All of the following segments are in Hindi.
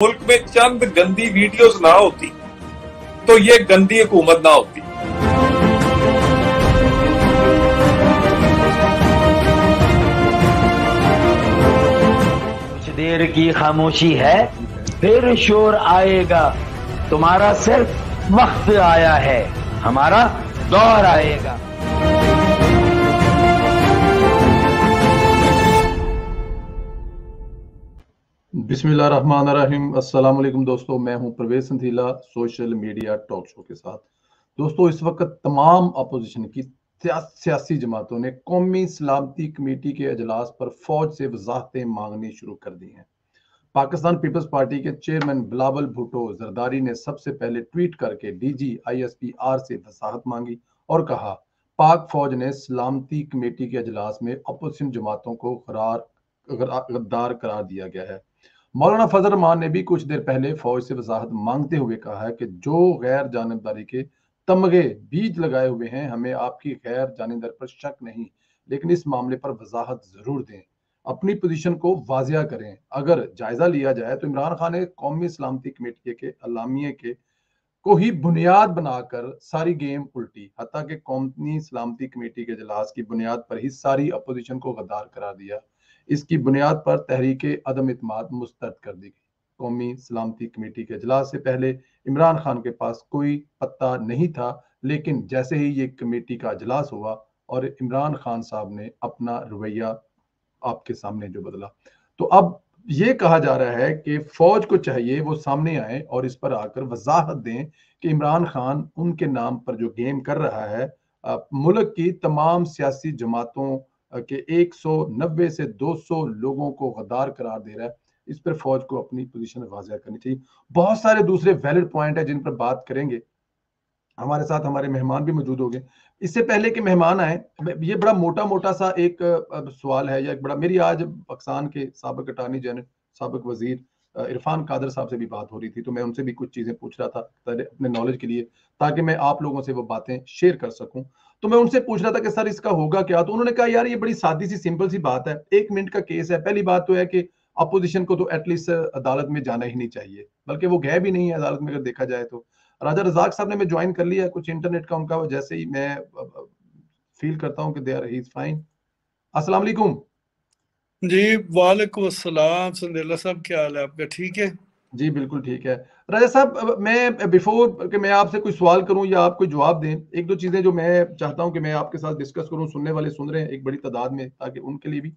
मुल्क में चंद गंदी वीडियोस ना होती तो ये गंदी हुकूमत ना होती। कुछ देर की खामोशी है, फिर शोर आएगा। तुम्हारा सिर्फ वक्त आया है, हमारा दौर आएगा। बिस्मिल्लाहिर्रहमानिर्रहीम। अस्सलाम वालेकुम दोस्तों, मैं हूं Parvez Sandhila social media talk show के साथ। दोस्तों, इस वक्त तमाम अपोजिशन की सियासी जमातों ने कौमी सलामती कमेटी के अजलास पर फौज से वजाहतें मांगनी शुरू कर दी हैं। पाकिस्तान पीपल्स पार्टी के चेयरमैन बिलावल भुट्टो जरदारी ने सबसे पहले ट्वीट करके DG ISPR से वजाहत मांगी और कहा, पाक फौज ने सलामती कमेटी के अजलास में अपोजिशन जमातों को गद्दार करार दिया गया है। मौलाना फजल रहमान ने भी कुछ देर पहले फौज से वजाहत मांगते हुए कहा है कि जो गैर जानिबदारी के तमगे बीज लगाए हुए हैं, हमें आपकी गैर जानिबदारी पर शक नहीं, लेकिन इस मामले पर वजाहत जरूर दें, अपनी पोजीशन को वाजिया करें। अगर जायजा लिया जाए तो इमरान खान ने कौमी सलामती कमेटी के अलामिये के को ही बुनियाद बनाकर सारी गेम उल्टी, हत्ता कि कौमी सलामती कमेटी के इजलास की बुनियाद पर ही सारी अपोजिशन को गद्दार करार दिया। इसकी बुनियाद पर तहरीक अदम इत्माद मुस्तरद कर दी गई। कौमी सलामती कमेटी के इजलास से पहले इमरान खान के पास कोई पत्ता नहीं था, लेकिन जैसे ही ये कमेटी का इजलास हुआ और इमरान खान साहब ने अपना रवैया आपके सामने जो बदला, तो अब ये कहा जा रहा है कि फौज को चाहिए वो सामने आए और इस पर आकर वजाहत दें कि इमरान खान उनके नाम पर जो गेम कर रहा है, मुल्क की तमाम सियासी जमातों के 190 से 200 लोगों को गद्दार करार दे रहा है। इस पर फौज को अपनी पोजीशन वाज़ेह करनी चाहिए। बहुत सारे दूसरे वैलिड पॉइंट है जिन पर बात करेंगे। हमारे साथ हमारे मेहमान भी मौजूद हो गए। इससे पहले कि मेहमान आए, ये बड़ा मोटा मोटा सा एक सवाल है, या एक बड़ा, मेरी आज पाकिस्तान के साबिक अटॉर्नी जनरल, साबिक वजीर इरफान कादर साहब से भी बात हो रही थी, तो मैं उनसे भी कुछ चीजें पूछ रहा था अपने नॉलेज के लिए, ताकि मैं आप लोगों से वो बातें शेयर कर सकूं। तो मैं उनसे पूछ रहा था कि सर इसका होगा क्या, तो उन्होंने कहा यार ये बड़ी सादी सी सिंपल सी बात है, 1 मिनट का केस है। पहली बात तो है कि अपोजिशन को तो एटलीस्ट अदालत में जाना ही नहीं चाहिए, बल्कि वो गए भी नहीं है अदालत में अगर देखा जाए तो। राजा रजाक साहब ने मैं ज्वाइन कर लिया, कुछ इंटरनेट का उनका जैसे ही मैं फील करता हूं कि they are he is fine. अस्सलाम वालेकुम जी। वालेकुम अस्सलाम संदेला साहब, क्या हाल है आपका? ठीक है जी, बिल्कुल ठीक है। राजा साहब, मैं बिफोर कि मैं आपसे कोई सवाल करूं या आप कोई जवाब दें, एक दो चीजें जो मैं चाहता हूं कि मैं आपके साथ डिस्कस करूं, सुनने वाले सुन रहे हैं एक बड़ी तादाद में, ताकि उनके लिए भी।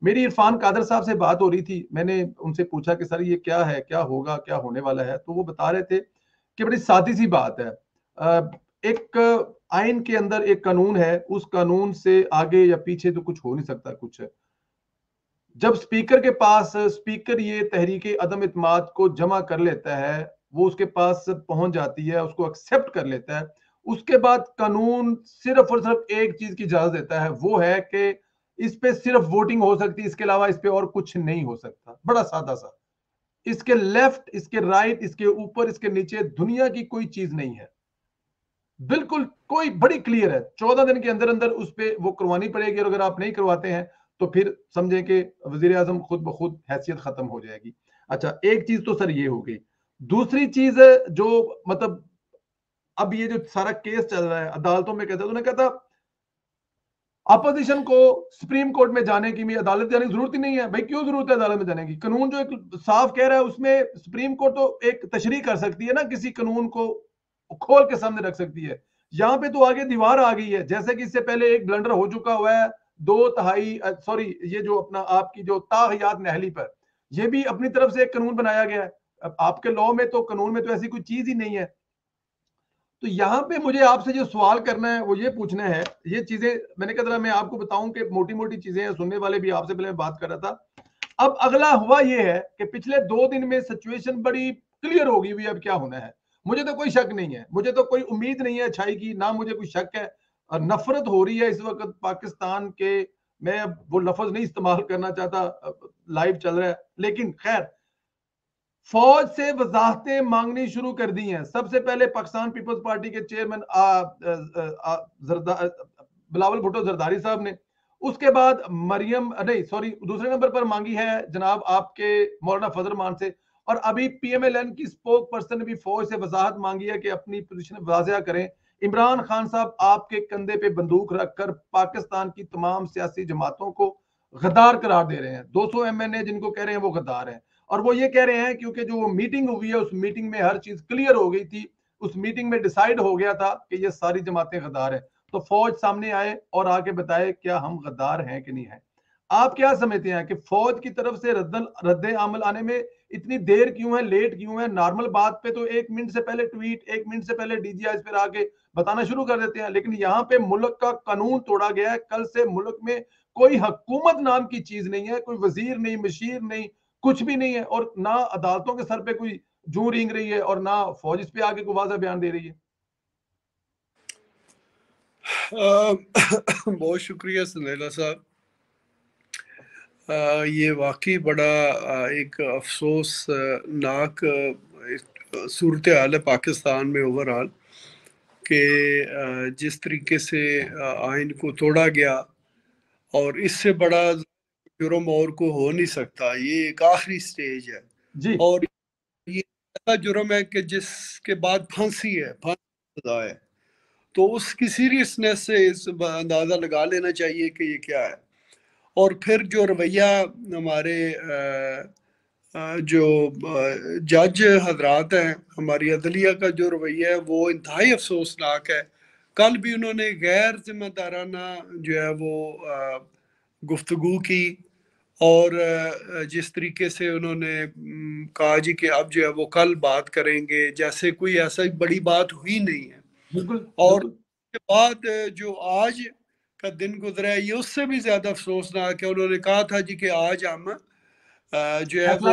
मेरी इरफान कादर साहब से बात हो रही थी, मैंने उनसे पूछा कि सर ये क्या है, क्या होगा, क्या होने वाला है, तो वो बता रहे थे कि बड़ी सादी सी बात है। एक आइन के अंदर एक कानून है, उस कानून से आगे या पीछे तो कुछ हो नहीं सकता। कुछ जब स्पीकर के पास, स्पीकर ये तहरीक अदम इत्माद को जमा कर लेता है, वो उसके पास पहुंच जाती है, उसको एक्सेप्ट कर लेता है, उसके बाद कानून सिर्फ और सिर्फ एक चीज की इजाजत देता है, वो है कि इस पे सिर्फ वोटिंग हो सकती है, इसके अलावा इस पे और कुछ नहीं हो सकता। बड़ा सादा सा। इसके लेफ्ट, इसके राइट, इसके ऊपर, इसके नीचे दुनिया की कोई चीज नहीं है, बिल्कुल कोई, बड़ी क्लियर है। 14 दिन के अंदर अंदर उस पे वो करवानी पड़ेगी, और अगर आप नहीं करवाते हैं तो फिर समझें कि वजीर आजम खुद ब खुद हैसियत खत्म हो जाएगी। अच्छा, एक चीज तो सर ये हो गई। दूसरी चीज जो मतलब अब ये जो सारा केस चल रहा है अदालतों में, कहता है, उन्होंने कहा था अपोजिशन को सुप्रीम कोर्ट में जाने की भी, अदालत जाने की जरूरत ही नहीं है। भाई क्यों जरूरत है अदालत में जाने की? कानून जो एक साफ कह रहा है, उसमें सुप्रीम कोर्ट तो एक तशरीह कर सकती है ना, किसी कानून को खोल के सामने रख सकती है। यहां पे तो आगे दीवार आ गई है, जैसे कि इससे पहले एक ब्लंडर हो चुका हुआ है, 2/3 सॉरी, ये जो अपना आपकी जो ताहयात नहली पर, ये भी अपनी तरफ से एक कानून बनाया गया है। अब आपके लॉ में तो, कानून में तो ऐसी कोई चीज ही नहीं है। तो यहाँ पे मुझे आपसे जो सवाल करना है वो ये पूछना है, ये चीजें मैंने कहा मैं आपको बताऊं कि मोटी मोटी चीजें हैं, सुनने वाले भी, आपसे पहले मैं बात कर रहा था। अब अगला हुआ ये है कि पिछले 2 दिन में सिचुएशन बड़ी क्लियर होगी हुई, अब क्या होना है। मुझे तो कोई शक नहीं है, मुझे तो कोई उम्मीद नहीं है अच्छाई की, ना मुझे कोई शक है। और नफरत हो रही है इस वक्त पाकिस्तान के, मैं वो लफ्ज नहीं इस्तेमाल करना चाहता, लाइव चल रहा है, लेकिन खैर, फौज से वजाहतें मांगनी शुरू कर दी हैं। सबसे पहले पाकिस्तान पीपल्स पार्टी के चेयरमैन बिलावल भुट्टो जरदारी साहब ने, उसके बाद मरियम नहीं सॉरी दूसरे नंबर पर मांगी है जनाब आपके मौलाना फजल रहमान से, और अभी पीएमएलएन की स्पोक पर्सन ने भी फौज से वजाहत मांगी है कि अपनी पोजीशन वाज़ेह करें। इमरान खान साहब आपके कंधे पे बंदूक रखकर पाकिस्तान की तमाम सियासी जमातों को गद्दार करार दे रहे हैं। 200 एमएनए जिनको कह रहे हैं वो गद्दार हैं, और वो ये कह रहे हैं क्योंकि जो वो मीटिंग हुई है उस मीटिंग में हर चीज क्लियर हो गई थी, उस मीटिंग में डिसाइड हो गया था कि ये सारी जमातें गद्दार हैं। तो फौज सामने आए और आके बताए क्या हम गद्दार हैं कि नहीं है। आप क्या समझते हैं कि फौज की तरफ से रद्द अमल आने में इतनी देर क्यों है, लेट क्यों है? नॉर्मल बात पे तो 1 मिनट से पहले ट्वीट, 1 मिनट से पहले डीजीआई पे आके बताना शुरू कर देते हैं, लेकिन यहाँ पे मुल्क का कानून तोड़ा गया है। कल से मुल्क में कोई हुकूमत नाम की चीज नहीं है, कोई वजीर नहीं, मशीर नहीं, कुछ भी नहीं है, और ना अदालतों के सर पे कोई जू रेंग रही है और ना फौज इस पे आगे कोई वाज़ा बयान दे रही है। बहुत शुक्रिया सुनेला साहब। ये वाकई बड़ा एक अफसोसनाक सूरत हाल है पाकिस्तान में ओवरऑल कि जिस तरीके से आइन को तोड़ा गया, और इससे बड़ा जुर्म और को हो नहीं सकता। ये एक आखिरी स्टेज है जी। और ये ऐसा जुर्म है कि जिसके बाद फांसी है, फांसी सजा है। तो उसकी सीरियसनेस से इस अंदाज़ा लगा लेना चाहिए कि ये क्या है। और फिर जो रवैया हमारे जो जज हजरात हैं, हमारी अदलिया का जो रवैया है वो इंतहाई अफसोसनाक है। कल भी उन्होंने गैर जिम्मेदाराना जो है वो गुफ्तगू की, और जिस तरीके से उन्होंने कहा जी कि अब जो है वो कल बात करेंगे, जैसे कोई ऐसा बड़ी बात हुई नहीं है। बिल्कुल। और उसके बाद जो आज का दिन गुजरा है ये उससे भी ज्यादा अफसोसनाक है। उन्होंने कहा था जी कि आज हम जो है वो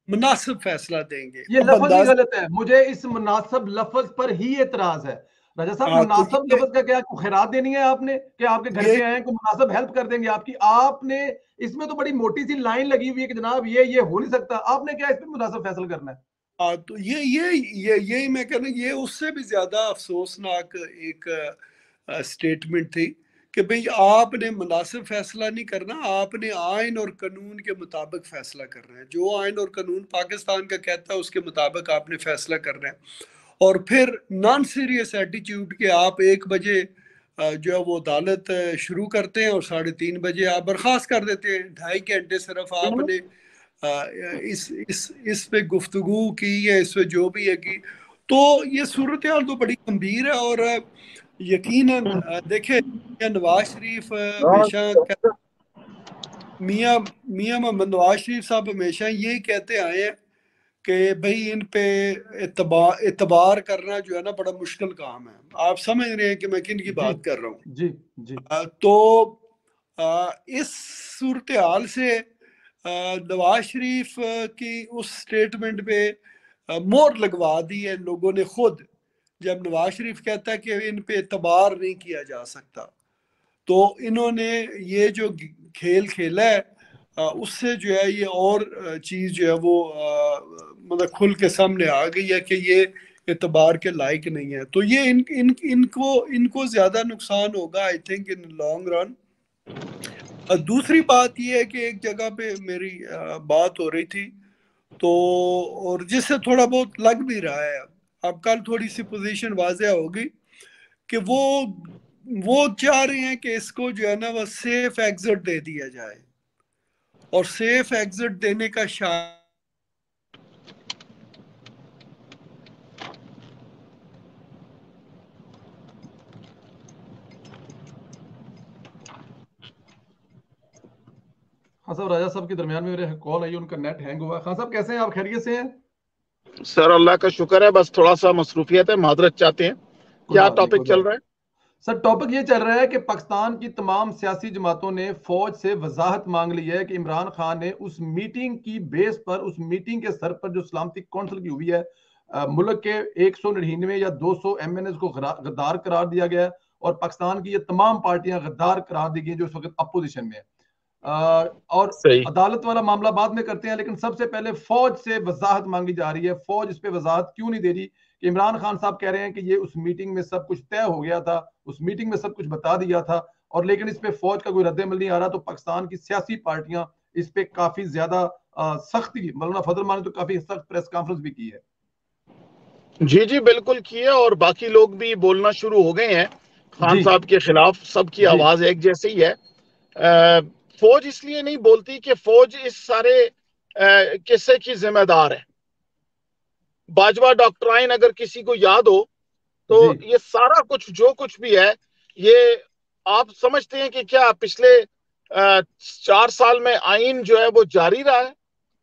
मुनासिब फैसला देंगे। ये लफ्ज ही गलत है, मुझे इस मुनासिब लफ्ज पर ही एतराज है। राजा साहब, मुनासिब लफ्ज का क्या खैरात देनी है आपने कि आपके घर पे आए को मुनासिब हेल्प कर देंगे आपकी? आपने इसमें तो बड़ी मोटी सी लाइन लगी हुई है कि जनाब ये हो नहीं सकता। आपने क्या इस पे मुनासिब फैसला करना है? तो यही मैं कहना, ये उससे भी ज्यादा अफसोसनाक एक स्टेटमेंट थी कि भाई आपने मुनासिब फैसला नहीं करना, आपने आइन और कानून के मुताबिक फैसला करना है। जो आइन और कानून पाकिस्तान का कहता है उसके मुताबिक आपने फैसला करना है। और फिर नॉन सीरियस एटीट्यूड के आप 1 बजे जो है वो अदालत शुरू करते हैं और 3:30 बजे आप बर्खास्त कर देते हैं। 2.5 घंटे सिर्फ आपने इस पे गुफ्तगू की या इस पे जो भी है की। तो ये सूरत हाल तो बड़ी गंभीर है। और यकीनन देखे, नवाज शरीफ हमेशा मियां मोहम्मद नवाज शरीफ साहब हमेशा यही कहते आए हैं कि भाई इन पे एतबार करना जो है ना बड़ा मुश्किल काम है। आप समझ रहे हैं कि मैं किन की बात कर रहा हूँ। जी जी। तो इस सूरत हाल से नवाज शरीफ की उस स्टेटमेंट पे मोहर लगवा दी है लोगों ने खुद। जब नवाज शरीफ कहता है कि इन पे एतबार नहीं किया जा सकता, तो इन्होंने ये जो खेल खेला है उससे जो है ये और चीज जो है वो मतलब खुल के सामने आ गई है कि ये एतबार के लायक नहीं है। तो ये इनको ज्यादा नुकसान होगा I think in long run. दूसरी बात ये है कि एक जगह पे मेरी बात हो रही थी तो, और जिससे थोड़ा बहुत लग भी रहा है, अब कल थोड़ी सी पोजीशन वाज़ेह होगी कि वो चाह रहे हैं कि इसको जो है ना वो सेफ एग्जिट दे दिया जाए। और सेफ एग्जिट देने का हाँ साहब, राजा साहब के दरमियान में मेरे कॉल आई, उनका नेट हैंग हुआ। खान साहब कैसे हैं आप? खैरियत से हैं? सर अल्लाह का शुक्र है, बस थोड़ा सा मसरूफियत है, माजरत चाहते हैं। क्या टॉपिक चल रहा है? सर टॉपिक ये चल रहा है कि पाकिस्तान की तमाम सियासी जमातों ने फौज से वजाहत मांग ली है कि इमरान खान ने उस मीटिंग की बेस पर, उस मीटिंग के सर पर जो सलामती कौंसिल की हुई है, मुल्क के 199 या 200 एमएनएस को गद्दार करार दिया गया है और पाकिस्तान की ये तमाम पार्टियां गद्दार करार दी गई जो इस वक्त अपोजिशन में है। और अदालत वाला मामला बाद में करते हैं, लेकिन सबसे पहले फौज से वजाहत मांगी जा रही है। फौज इस पे वजाहत क्यों नहीं दे रही कि इमरान खान साहब कह रहे हैं कि ये उस मीटिंग में सब कुछ तय हो गया था, उस मीटिंग में सब कुछ बता दिया था, और लेकिन इस पे फौज का कोई रद्द अमल नहीं आ रहा। तो पाकिस्तान की सियासी पार्टियां इस पे काफी ज्यादा सख्ती, मौलाना फजल मान तो काफी सख्त प्रेस कॉन्फ्रेंस भी की है। जी जी बिल्कुल की है, और बाकी लोग भी बोलना शुरू हो गए हैं खान साहब के खिलाफ। सबकी आवाज एक जैसी ही है। फौज इसलिए नहीं बोलती कि फौज इस सारे किस्से की जिम्मेदार है। बाजवा डॉक्ट्राइन अगर किसी को याद हो तो ये सारा कुछ जो कुछ भी है, ये आप समझते हैं कि क्या पिछले 4 साल में आइन जो है वो जारी रहा है?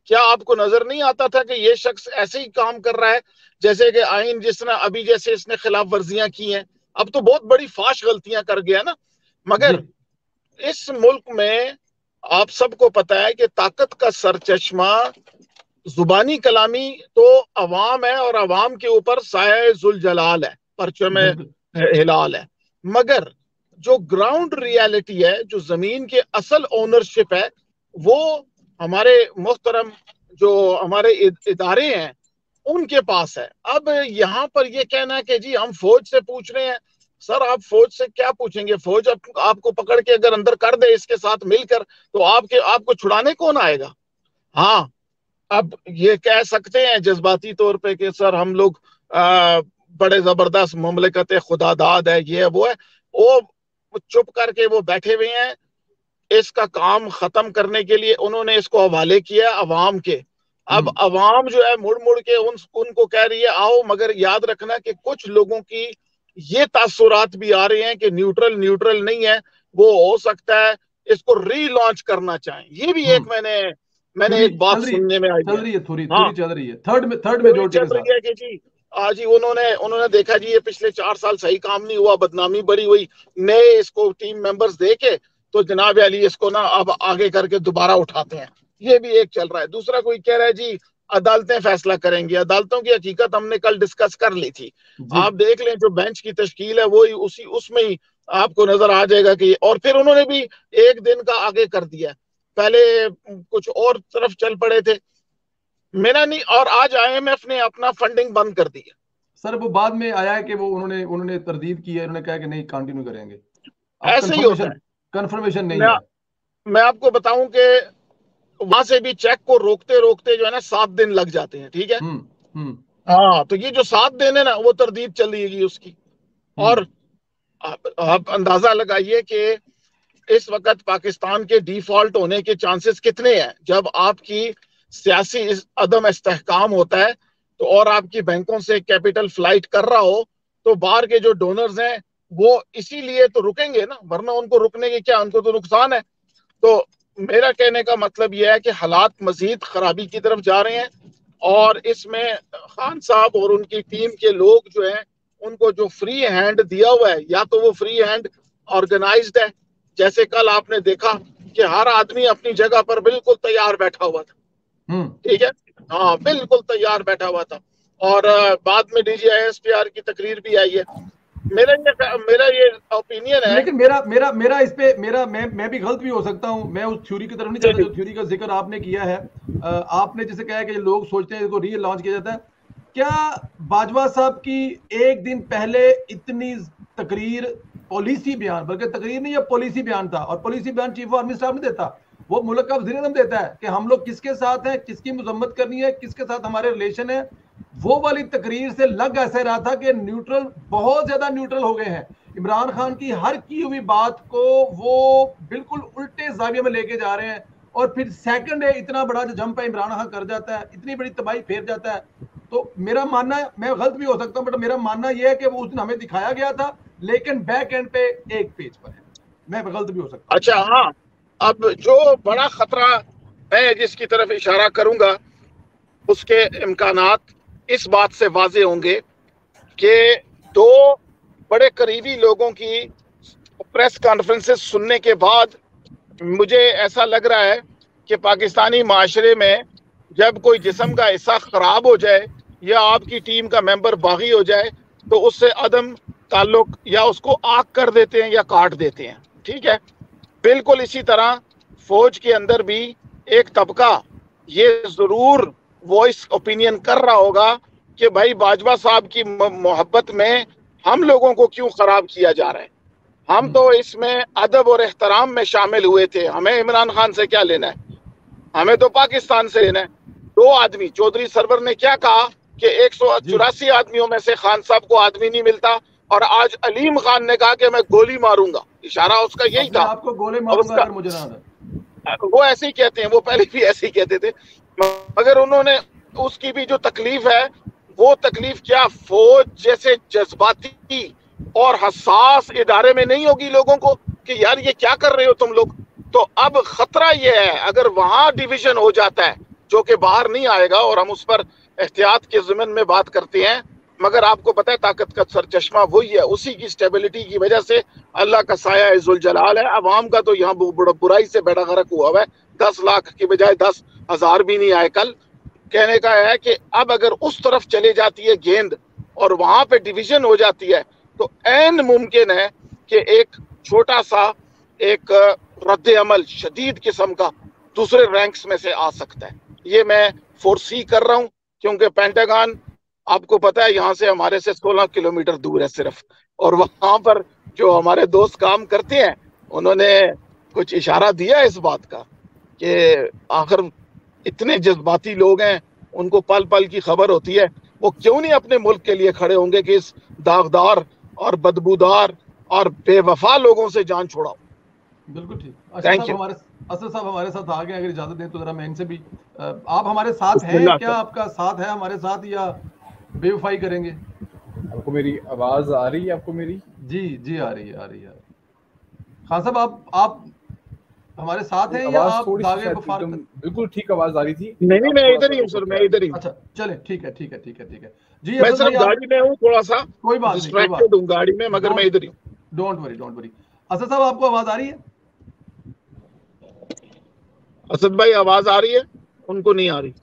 क्या आपको नजर नहीं आता था कि ये शख्स ऐसे ही काम कर रहा है जैसे कि आइन जिसने अभी जैसे इसने खिलाफ वर्जियां की हैं? अब तो बहुत बड़ी फाश गलतियां कर गया ना। मगर इस मुल्क में आप सबको पता है कि ताकत का सरचश्मा जुबानी कलामी तो अवाम है, और अवाम के ऊपर साया जुल जलाल है, परचम हिलाल है। मगर जो ग्राउंड रियलिटी है, जो जमीन के असल ओनरशिप है, वो हमारे मुहतरम जो हमारे इदारे हैं उनके पास है। अब यहाँ पर ये कहना कि जी हम फौज से पूछ रहे हैं, सर आप फौज से क्या पूछेंगे? फौज आपको पकड़ के अगर अंदर कर दे इसके साथ मिलकर, तो आपको छुड़ाने कौन आएगा? हाँ, अब ये कह सकते हैं जज्बाती तौर पे कि सर हम लोग बड़े जबरदस्त मुमलिकत खुदादाद है, ये है वो है। वो चुप करके वो बैठे हुए हैं। इसका काम खत्म करने के लिए उन्होंने इसको हवाले किया अवाम के। अब अवाम जो है मुड़ मुड़ के उनको कह रही है आओ, मगर याद रखना कि कुछ लोगों की ये तासुरात भी आ रहे हैं कि न्यूट्रल नहीं है, वो हो सकता है इसको रीलॉन्च करना चाहें। ये भी एक मैंने एक बात सुनने में आई चल रही है, थोड़ी चल रही है, थर्ड में चल रही है कि जी जी उन्होंने देखा जी ये पिछले 4 साल सही काम नहीं हुआ, बदनामी बड़ी हुई, नए इसको टीम मेंबर्स दे के तो जनाब अली इसको ना अब आगे करके दोबारा उठाते हैं। ये भी एक चल रहा है। दूसरा कोई कह रहा है जी अदालतें फैसला करेंगी। अदालतों की हकीकत हमने कल डिस्कस कर ली थी। आप देख लें जो बेंच की तश्कील है वो ही उसमें ही आपको नजर आ जाएगा कि, और फिर उन्होंने भी एक दिन का आगे कर दिया। पहले कुछ और तरफ चल पड़े थे, मेरा नहीं, और आज IMF ने अपना फंडिंग बंद कर दिया। सर वो बाद में आया है कि वो उन्होंने तरदीद की है, उन्होंने कहा कि नहीं कंटिन्यू करेंगे। ऐसे ही होता है, कंफर्मेशन नहीं है। मैं आपको बताऊं कि वहां से भी चेक को रोकते रोकते जो है ना 7 दिन लग जाते हैं। ठीक है। हाँ, तो ये जो 7 दिन है ना वो तरदीद चलेगी उसकी। और आप अंदाजा लगाइए कि इस वक्त पाकिस्तान के डिफॉल्ट होने के चांसेस कितने हैं। जब आपकी सियासी अदम इस्तेहकाम होता है तो और आपकी बैंकों से कैपिटल फ्लाइट कर रहा हो, तो बाहर के जो डोनर्स हैं वो इसीलिए तो रुकेंगे ना, वरना उनको रुकने के क्या, उनको तो नुकसान है। तो मेरा कहने का मतलब यह है कि हालात मजीद खराबी की तरफ जा रहे हैं, और इसमें खान साहब और उनकी टीम के लोग जो हैं उनको जो फ्री हैंड दिया हुआ है, या तो वो फ्री हैंड ऑर्गेनाइज्ड है, जैसे कल आपने देखा कि हर आदमी अपनी जगह पर बिल्कुल तैयार बैठा हुआ था। ठीक है, हाँ बिल्कुल तैयार बैठा हुआ था। और बाद में DGISPR की तकरीर भी आई है। मेरा ये ओपिनियन है, लेकिन मेरा इस पे मैं भी गलत भी हो सकता हूं। मैं उस थ्योरी की तरफ नहीं जाता जो थ्योरी का जिक्र आपने किया है। आपने जैसे कहा कि लोग सोचते हैं इसको रीलॉन्च किया जाता है। क्या बाजवा साहब की एक दिन पहले इतनी तकरीर, पॉलिसी बयान, बल्कि तकरीर नहीं, यह पॉलिसी बयान था, और पॉलिसी बयान चीफ ऑफ आर्मी स्टाफ नहीं देता, वो मुल्क का वज़ीर-ए-आज़म देता है कि हम लोग किसके साथ हैं, किसकी मजम्मत करनी है, किसके साथ हमारे रिलेशन है। वो वाली तकरीर से लग ऐसे रहा था कि न्यूट्रल, बहुत ज्यादा न्यूट्रल हो गए हैं। इमरान खान की हर की हुई बात को वो बिल्कुल उल्टे जाविये में लेके जा रहे हैं, और फिर सेकंड है इतना बड़ा जो जंप है इमरान खान कर जाता है, इतनी बड़ी तबाही फेर जाता है। तो मेरा मानना है, मैं गलत भी हो सकता हूं, बट मेरा मानना यह है कि वो उस दिन हमें दिखाया गया था, लेकिन बैक एंड पे एक पेज पर है। मैं गलत भी हो सकता हूं। अच्छा, हाँ, अब जो बड़ा खतरा मैं जिसकी तरफ इशारा करूंगा उसके इम्कानात इस बात से वाजे होंगे कि 2 बड़े करीबी लोगों की प्रेस कॉन्फ्रेंसेस सुनने के बाद मुझे ऐसा लग रहा है कि पाकिस्तानी माशरे में जब कोई जिस्म का हिस्सा खराब हो जाए या आपकी टीम का मेंबर बागी हो जाए तो उससे अदम ताल्लुक या उसको आग कर देते हैं या काट देते हैं। ठीक है, बिल्कुल इसी तरह फौज के अंदर भी एक तबका ये जरूर वॉइस ओपिनियन कर रहा होगा कि भाई बाजवा साहब की मोहब्बत में हम लोगों को क्यों खराब किया जा रहा है। हम तो इसमें अदब और एहतराम में शामिल हुए थे, हमें इमरान खान से क्या लेना है। हमें तो पाकिस्तान से लेना है। 2 आदमी, चौधरी सरवर ने क्या कहा कि 184 आदमियों में से खान साहब को आदमी नहीं मिलता, और आज अलीम खान ने कहा कि मैं गोली मारूंगा, इशारा उसका यही था। आपको गोली मारूंगा अगर मुझे ना आता। वो ऐसे ही कहते हैं, वो पहले भी ऐसे ही कहते थे, मगर उन्होंने उसकी भी जो तकलीफ है वो तकलीफ क्या फौज जैसे जज्बाती और हसास इदारे में नहीं होगी लोगों को कि यार ये क्या कर रहे हो तुम लोग। तो अब खतरा ये है अगर वहां डिवीजन हो जाता है, जो कि बाहर नहीं आएगा, और हम उस पर एहतियात के ज़िम्न में बात करते हैं, मगर आपको पता है ताकत का सरचश्मा वही है, उसी की स्टेबिलिटी की वजह से अल्लाह का साया इज़्ज़ुल जलाल है। अवाम का तो यहाँ बुराई से बेड़ा गर्क हुआ है। 10 लाख की बजाय 10,000 भी नहीं आए कल। कहने का है कि अब अगर उस तरफ चली जाती है गेंद और वहां पे डिवीजन हो जाती है, तो ऐन मुमकिन है कि एक छोटा सा एक रद्द अमल शदीद किस्म का दूसरे रैंक्स में से आ सकता है। ये मैं फोरसी कर रहा हूं, क्योंकि पेंटागन आपको पता है यहाँ से हमारे से 16 किलोमीटर दूर है सिर्फ, और वहां पर जो हमारे दोस्त काम करते हैं उन्होंने कुछ इशारा दिया इस बात का कि आखिर इतने जज्बाती लोग हैं, उनको पल पल की खबर होती है, वो क्यों नहीं अपने मुल्क के लिए खड़े होंगे कि इस दागदार और बदबूदार और बेवफा लोगों से जान छुड़ाओ। बिल्कुल ठीक। Thank you. असद साहब हमारे साथ आ गए, अगर इजाजत दें तो जरा मैं इनसे भी, आप हमारे साथ हैं क्या? आपका साथ है हमारे साथ या बेवफाई करेंगे? आपको मेरी आवाज आ रही है? आपको मेरी? जी जी आ रही है, आ रही है। खान साहब आप हमारे साथ हैं या आप धागे वफार? बिल्कुल ठीक आवाज आ रही थी। नहीं मैं इधर ही हूँ सर, मैं इधर ही। अच्छा चले, ठीक है ठीक है ठीक है ठीक है जी। मैं सिर्फ गाड़ी में हूँ, थोड़ा सा कोई बात डिस्ट्रैक्टेड हूँ गाड़ी में, मगर मैं इधर ही हूँ। Don't worry. असद साहब आपको आवाज आ रही है? असद भाई आवाज आ रही है? उनको नहीं आ रही।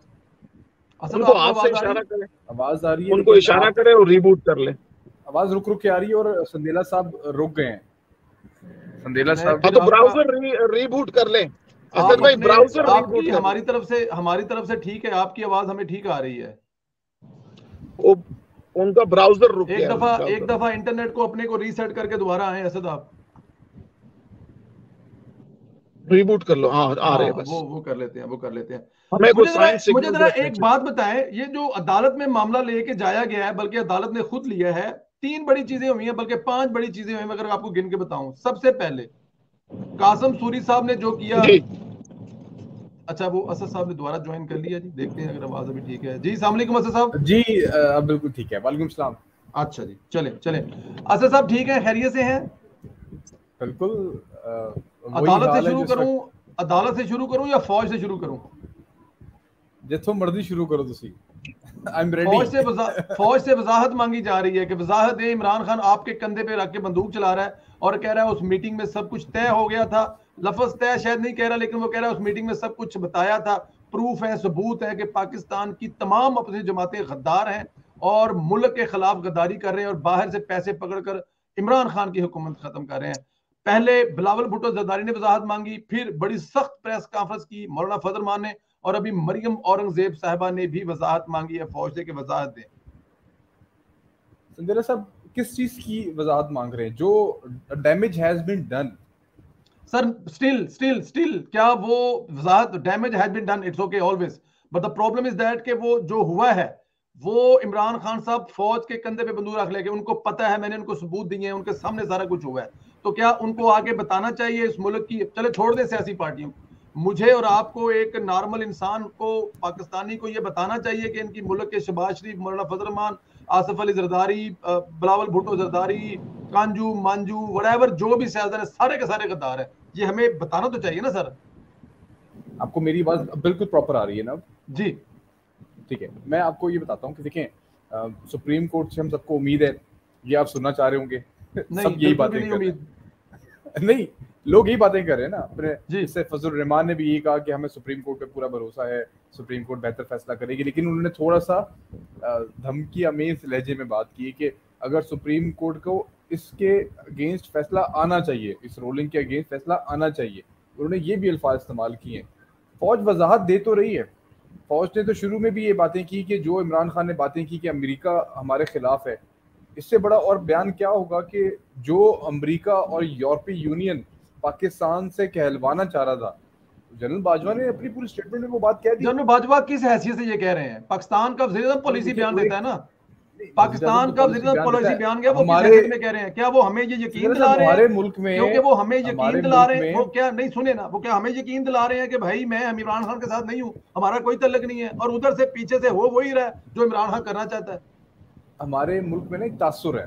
उनको आपसे इशारा करें। आवाज आ रही है, उनको इशारा करें और रिबूट कर ले। आवाज रुक रुक के आ रही है और संदेला साहब रुक गए हैं। संदेला साहब तो ब्राउजर रिबूट कर लें। असद भाई ब्राउजर रिबूट कर। हमारी तरफ से ठीक है, आपकी आवाज हमें ठीक आ रही है। उनका ब्राउजर रुक गया। एक दफा इंटरनेट को अपने को रीसेट करके दोबारा आए असद आप। रिबूट कर लो। हाँ आ रहे हैं बस। वो कर लेते हैं। मुझे जरा एक बात बताएं, ये जो अदालत में मामला लेके जाया गया है, बल्कि अदालत ने खुद लिया है, 3 बड़ी चीजें हुई हैं, बल्कि 5 बड़ी चीजें हुई हैं, अगर आपको गिन के बताऊं। सबसे पहले कासिम सूरी साहब ने जो किया। अच्छा वो असद साहब ने दोबारा ज्वाइन कर लिया जी, देखते हैं अगर आवाज अभी ठीक है। जी अस्सलाम वालेकुम असद साहब। जी बिल्कुल ठीक है। वालेकुम सलाम। अच्छा जी चले असद साहब ठीक है, खैरियत से हैं? बिल्कुल। अदालत से शुरू करूं या फौज से शुरू करूं? जिथों मर्जी शुरू करो तुसी। I am ready. फौज से वजाहत मांगी जा रही है कि वजाहत है, इमरान खान आपके कंधे पे रख के बंदूक चला रहा है और कह रहा है उस मीटिंग में सब कुछ तय हो गया था। लफ्ज तय शायद नहीं कह रहा, लेकिन वो कह रहा है उस मीटिंग में सब कुछ बताया था। प्रूफ है, सबूत है कि पाकिस्तान की तमाम अपोजिशन जमातें गद्दार हैं और मुल्क के खिलाफ गद्दारी कर रहे हैं और बाहर से पैसे पकड़कर इमरान खान की हुकूमत खत्म कर रहे हैं। पहले बिलावल भुट्टो जरदारी ने वजाहत मांगी, फिर बड़ी सख्त प्रेस कॉन्फ्रेंस की मौलाना फजल मान ने, और अभी मरियम औरंगजेब साहिबा ने भी वजाहत मांगी है फौज से कि वजाहत दें। संदेला साहब किस चीज की वजाहत मांग रहे हैं? जो damage has been done. Sir still क्या वो Wajahat, damage has been done, it's okay always, but the problem is that कि वो जो हुआ है वो इमरान खान साहब फौज के कंधे पे बंदूक रख लेके, उनको पता है, मैंने उनको सबूत दिए हैं, उनके सामने सारा कुछ हुआ है, तो क्या उनको आगे बताना चाहिए इस मुल्क की? चले छोड़ दे सियासी पार्टियों, मुझे और आपको एक नॉर्मल इंसान को, पाकिस्तानी को ये बताना चाहिए कि इनकी मुल्क के शहबाज शरीफ, मौलाना फजल रहमान, आसिफ अली जरदारी, बिलावल भुट्टो जरदारी, कांजू मांजू व्हाटएवर जो भी सियासतदान है, सारे के सारे गद्दार है। ये हमें बताना तो चाहिए ना सर। आपको मेरी बात बिल्कुल प्रॉपर आ रही है ना? जी ठीक है। मैं आपको ये बताता हूँ कि देखें, सुप्रीम कोर्ट से हम सबको उम्मीद है, ये आप सुनना चाह रहे होंगे, सब यही बातें कर रहे हैं। नहीं, लोग यही बातें कर रहे हैं ना अपने। जैसे फजल रहमान ने भी ये कहा कि हमें सुप्रीम कोर्ट पे पूरा भरोसा है, सुप्रीम कोर्ट बेहतर फैसला करेगी, लेकिन उन्होंने थोड़ा सा धमकी अमेज लहजे में बात की कि अगर सुप्रीम कोर्ट को इसके अगेंस्ट फैसला आना चाहिए, इस रूलिंग के अगेंस्ट फैसला आना चाहिए, उन्होंने ये भी अल्फाज इस्तेमाल किए हैं। फौज वजाहत दे तो रही है, फौज ने तो शुरू में भी ये बातें की कि जो इमरान खान ने बातें की कि अमेरिका हमारे खिलाफ है, इससे बड़ा और बयान क्या होगा कि जो अमेरिका और यूरोपीय यूनियन पाकिस्तान से कहलवाना चाह रहा था, जनरल बाजवा ने अपनी पूरी स्टेटमेंट में वो बात कह दी। जनरल बाजवा किस हैसियत से ये कह रहे हैं? पाकिस्तान का वज़ीर-ए-आज़म पॉलिसी बयान देता है ना, पाकिस्तान का वज़ीर-ए-आज़म पॉलिसी बयान गया, वो किस हैसियत में कह रहे हैं? क्या वो हमें ये यकीन दिला रहे हैं हमारे मुल्क में, क्योंकि वो हमें यकीन दिला रहे हैं, वो क्या नहीं सुने ना, वो क्या हमें यकीन दिला रहे हैं कि भाई मैं इमरान खान के साथ नहीं हूं, हमारा कोई तल्लुक नहीं है, और उधर से पीछे से हो वही रहा है जो इमरान खान करना चाहता है? हमारे मुल्क में ना एक तासुर है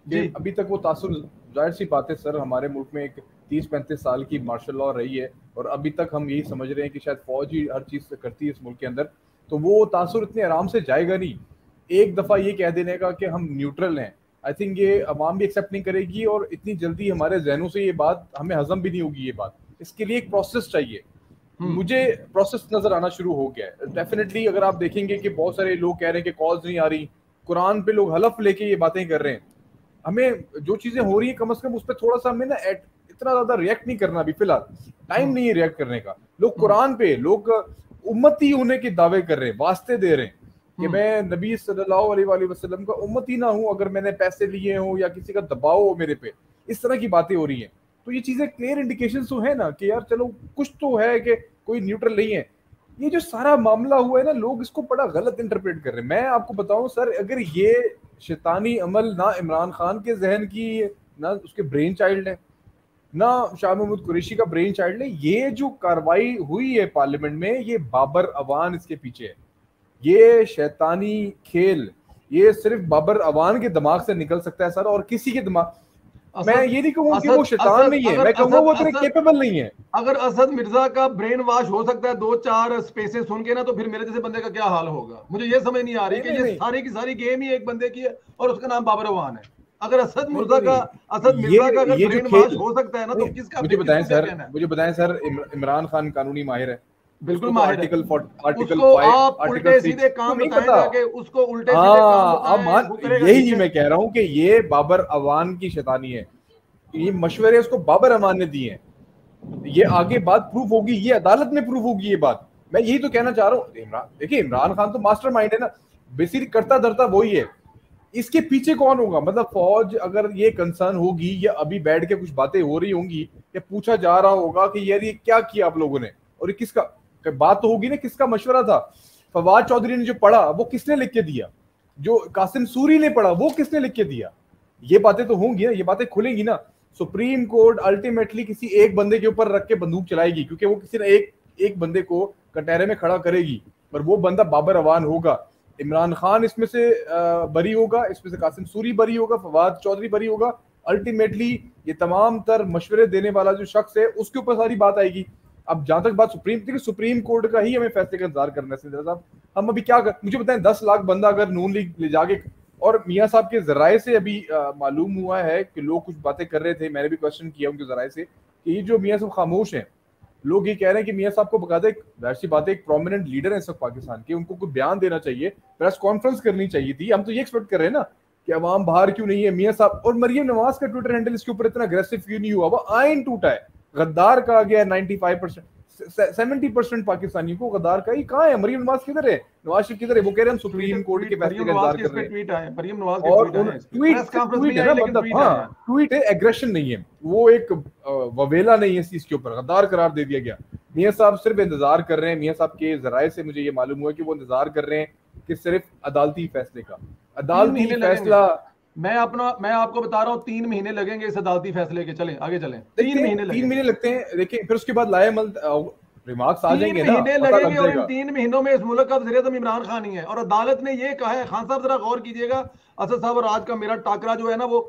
कि अभी तक वो तासुर, जाहिर सी बात है सर, हमारे मुल्क में एक 30-35 साल की मार्शल लॉ रही है और अभी तक हम यही समझ रहे हैं कि शायद फौज ही हर चीज करती है इस मुल्क के अंदर, तो वो तासुर इतने आराम से जाएगा नहीं। एक दफा ये कह देने का कि हम न्यूट्रल हैं, आई थिंक ये अवाम भी एक्सेप्ट नहीं करेगी और इतनी जल्दी हमारे जहनों से ये बात हमें हजम भी नहीं होगी ये बात। इसके लिए एक प्रोसेस चाहिए, मुझे प्रोसेस नजर आना शुरू हो गया है। डेफिनेटली अगर आप देखेंगे कि बहुत सारे लोग कह रहे हैं कि कॉल्स नहीं आ रही, कुरान पे लोग हलफ लेके ये बातें कर रहे हैं, हमें जो चीजें हो रही है कम से कम उस पर थोड़ा सा हमें ना इतना ज्यादा रिएक्ट नहीं करना, अभी फिलहाल टाइम नहीं है रिएक्ट करने का। लोग कुरान पे, लोग उम्मती होने के दावे कर रहे हैं, वास्ते दे रहे हैं कि मैं नबी सल्लल्लाहु अलैहि वसल्लम का उम्मती ना हूं अगर मैंने पैसे लिए हो या किसी का दबाव हो मेरे पे, इस तरह की बातें हो रही हैं। तो ये चीजें क्लियर इंडिकेशन तो है ना कि यार चलो कुछ तो है कि कोई न्यूट्रल नहीं है। ये जो सारा मामला हुआ है ना, लोग इसको बड़ा गलत इंटरप्रेट कर रहे हैं। मैं आपको बताऊं सर, अगर ये शैतानी अमल ना इमरान खान के जहन की, ना उसके ब्रेन चाइल्ड है, ना शाह महमूद कुरैशी का ब्रेन चाइल्ड है, ये जो कार्रवाई हुई है पार्लियामेंट में, ये बाबर अवान इसके पीछे है। ये शैतानी खेल ये सिर्फ बाबर अवान के दिमाग से निकल सकता है सर, और किसी के दिमाग, मैं ये नहीं कहूंगा कि वो शैतान नहीं है, मैं कहूंगा वो इतने कैपेबल नहीं है। अगर असद मिर्जा का ब्रेन वॉश हो सकता है 2-4 स्पेसेस सुन के ना, तो फिर मेरे जैसे बंदे का क्या हाल होगा? मुझे ये समझ नहीं आ रही कि ये सारी की सारी गेम ही एक बंदे की है और उसका नाम बाबर अवान है। अगर असद मिर्जा का अगर ब्रेन वॉश हो सकता है ना, तो किसका? मुझे बताएं सर, इमरान खान कानूनी माहिर है, बिल्कुल माहिर है। आर्टिकल 5 आप उल्टे सीधे काम बताएं, उसको उल्टे सीधे काम, यही मैं कह रहा हूँ कि ये बाबर अवान की शैतानी है। ये मशवरे उसको बाबर अवान ने दिए हैं, ये आगे बात प्रूफ होगी, ये अदालत में प्रूफ होगी ये बात। मैं यही तो कहना चाह रहा हूँ। देखिए इमरान खान तो मास्टरमाइंड है ना, बेसिकली करता धरता वही है, इसके पीछे कौन होगा? मतलब फौज अगर ये कंसर्न होगी या अभी बैठ के कुछ बातें हो रही होंगी या पूछा जा रहा होगा कि यार ये क्या किया आप लोगों ने, और ये किसका बात तो होगी ना, किसका मशवरा था? फवाद चौधरी ने जो पढ़ा वो किसने लिख के दिया? जो कासिम सूरी ने पढ़ा वो किसने लिख के दिया? ये बातें तो होंगी ना, ये बातें खुलेंगी ना। सुप्रीम कोर्ट अल्टीमेटली किसी एक बंदे के ऊपर रख के बंदूक चलाएगी, क्योंकि वो किसी ने एक बंदे को कटहरे में खड़ा करेगी, पर वो बंदा बाबर अवान होगा। इमरान खान इसमें से बरी होगा, इसमें से कासिम सूरी बरी होगा, फवाद चौधरी बरी होगा। अल्टीमेटली ये तमाम तर मशवरे देने वाला जो शख्स है उसके ऊपर सारी बात आएगी। अब जहां तक बात सुप्रीम कोर्ट का ही हमें फैसले का इंतजार करना है सिंधिया साहब। हम अभी क्या मुझे बताएं, 10 लाख बंदा अगर नून लीग ले जाके, और मियां साहब के जराए से अभी मालूम हुआ है कि लोग कुछ बातें कर रहे थे, मैंने भी क्वेश्चन किया उनके जराए से कि ये जो मियां साहब खामोश हैं, लोग ये कह रहे हैं कि मियां साहब को बकायदा वैसी बात है, एक प्रोमिनेंट लीडर है इस वक्त पाकिस्तान के, उनको कोई बयान देना चाहिए, प्रेस कॉन्फ्रेंस करनी चाहिए थी। हम तो ये एक्सपेक्ट कर रहे हैं ना कि अवाम बाहर क्यों नहीं है मियां साहब। और मरियम नवाज का ट्विटर हैंडल इसके ऊपर इतना अग्रेसिव क्यों नहीं हुआ? वो आइन टूटा है, गद्दार कहा गया 95%, 70% पाकिस्तानियों को गद्दार का ही कहाँ है? मरियम नवाज किधर है? नवाज शरीफ किधर है? वो कह रहे हैं हम सुप्रीम कोर्ट के फैसले का इंतजार कर रहे हैं। ट्वीट है मरियम नवाज के, और ट्वीट है ना, मतलब हाँ ट्वीट है, एग्रेशन नहीं है, वो एक ववेला नहीं है, इस चीज के ऊपर गद्दार करार दे दिया गया। मियां साहब सिर्फ इंतजार कर रहे हैं, मियां साहब के जराए से मुझे ये मालूम हुआ कि वो इंतजार कर रहे हैं कि सिर्फ अदालती फैसले का, अदालती फैसला। मैं आपको बता रहा हूँ 3 महीने लगेंगे इस अदालती फैसले के। चलें आगे चलें, 3 महीने लगते हैं। देखिए फिर उसके बाद लाएमल रिमार्क्स आ जाएंगे ना, 3 महीने लगेंगे, और इन 3 महीनों में इस मुल्क का वज़ीर-ए-आज़म इमरान खान ही है। और अदालत ने ये कहा है, खान साहब जरा गौर कीजिएगा, असद साहब और आज का मेरा टाकरा जो है ना, वो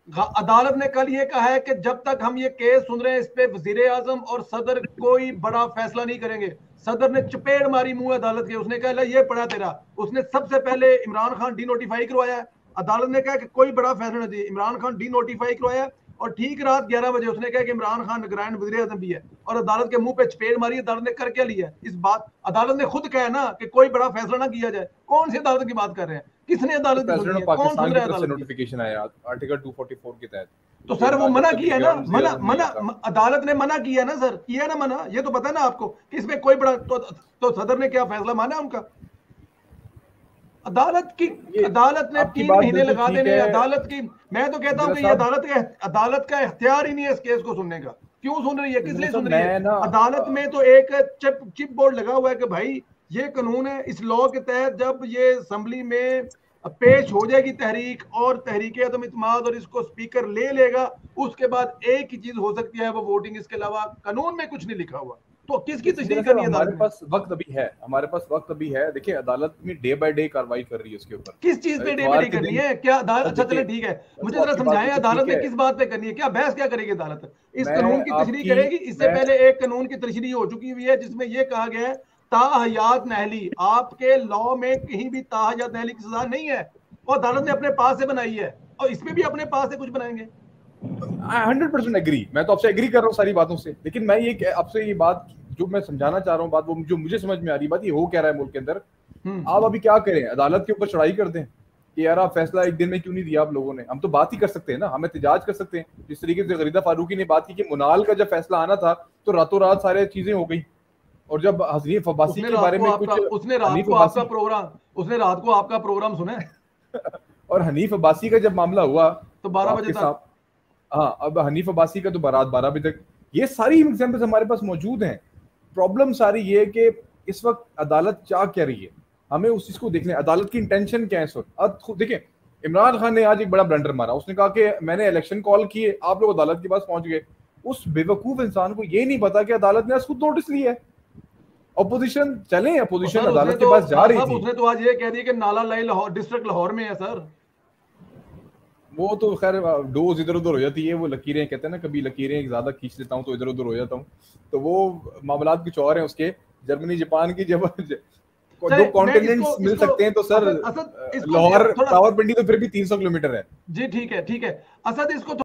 अदालत ने कल ये कहा है कि जब तक हम ये केस सुन रहे हैं इस पे वज़ीर-ए-आज़म और सदर कोई बड़ा फैसला नहीं करेंगे। सदर ने चपेड़ मारी मुंह अदालत के, उसने कहा ये पड़ा तेरा। उसने सबसे पहले इमरान खान डी नोटिफाई करवाया, अदालत ने कहा कि कोई बड़ा फैसला नहीं चाहिए, इमरान खान डी नोटिफाई करवाया, और ठीक रात 11 बजे उसने कहा कि इमरान खान निगरान वज़ीर-ए-आज़म भी है, और अदालत के मुंह पे चपेड़ मारी। अदालत ने कर क्या लिया? इस बात अदालत ने खुद कहा ना कि कोई बड़ा फैसला ना किया जाए। कौन सी अदालत की बात कर रहे हैं? किसने अदालत की सुनी है? कौन सुन रहा है? अदालत नोटिफिकेशन आया आर्टिकल 244 के तहत, तो सर वो मना किया ना, मना अदालत ने मना किया ना सर, किया ना मना, ये तो पता है ना आपको कि इसमें कोई बड़ा तो सदर ने क्या फैसला माना उनका? अदालत ने 3 महीने लगा देने। अदालत की, मैं तो कहता हूँ कि ये अदालत का इख्तियार ही नहीं है इस केस को सुनने का, क्यों सुन रही है, किस लिए तो सुन रही है? अदालत में तो एक चिप बोर्ड लगा हुआ है कि भाई ये कानून है, इस लॉ के तहत जब ये असेंबली में पेश हो जाएगी तहरीक और तहरीक अदम इत्माद और इसको स्पीकर ले लेगा, उसके बाद एक ही चीज हो सकती है वो वोटिंग, इसके अलावा कानून में कुछ नहीं लिखा हुआ। तो किसकी तशरीह करनी है? हमारे पास वक्त अभी है, हमारे पास वक्त अभी है। देखिए अदालत में डे बाय डे कार्रवाई कर रही है उसके ऊपर। किस चीज पे डे बाय डे करनी है? क्या अदालत, अच्छा चले ठीक है, मुझे जरा समझाएं अदालत में किस बात पे करनी है, क्या बहस क्या करेगी अदालत? इस कानून की तशरीह करेगी। इससे पहले एक कानून की तशरीह हो चुकी हुई है जिसमें यह कहा गया है ताहयात नहली, आपके लॉ में कहीं भी ताहयात नहली की सजा नहीं है, और अदालत ने अपने पास से बनाई है, और इसमें भी अपने पास से कुछ बनाएंगे। 100% एग्री, मैं तो आपसे एग्री कर रहा हूँ सारी बातों से, लेकिन मैं ये आपसे ये बात जो मैं समझाना चाह रहा हूँ, बात वो जो मुझे समझ में आ रही बात ये हो क्या रहा है मुल्क के अंदर। आप अभी क्या करें, अदालत के ऊपर चढ़ाई कर दें कि यार आप फैसला एक दिन में क्यों नहीं दिया आप लोगों ने? हम तो बात ही कर सकते हैं ना, हम एहतजाज कर सकते हैं। जिस तरीके से गरीदा फारूकी ने बात की कि मुनाल का जब फैसला आना था तो रातों रात सारे चीजें हो गई, और जब हनीफ अब्बासी के बारे में कुछ, उसने रात को आपका प्रोग्राम सुना और हनीफ अब्बासी का जब मामला हुआ तो 12 बजे तक, हाँ अब हनीफ अब्बासी का तो बारात 12 बजे तक, ये सारी एग्जाम्पल्स हमारे पास मौजूद हैं। प्रॉब्लम सारी ये है कि इस वक्त अदालत क्या कह रही है, हमें उस चीज को देखना है, अदालत की इंटेंशन क्या है इस वक्त। अब देखिए इमरान खान ने आज एक बड़ा ब्लंडर मारा, उसने कहा कि मैंने इलेक्शन कॉल किए, आप लोग अदालत के पास पहुंच गए। उस बेवकूफ इंसान को ये नहीं पता कि अदालत ने आज खुद नोटिस लिया है। अपोजिशन चले, अपोजिशन अदालत के पास जा रही थी। उसने तो आज ये कह दिया कि नाला लाई लाहौर डिस्ट्रिक्ट लाहौर में है सर। वो तो खैर डोज इधर उधर हो जाती है, वो लकीरें कहते हैं ना, कभी लकीरें ज्यादा खींच लेता हूँ तो इधर उधर हो जाता हूँ, तो वो मामलात कुछ और हैं उसके। जर्मनी जापान की जब दो कॉन्टिनेंट्स मिल सकते हैं तो सर लाहौर रावलपिंडी तो फिर भी 300 किलोमीटर है। जी ठीक है असद, इसको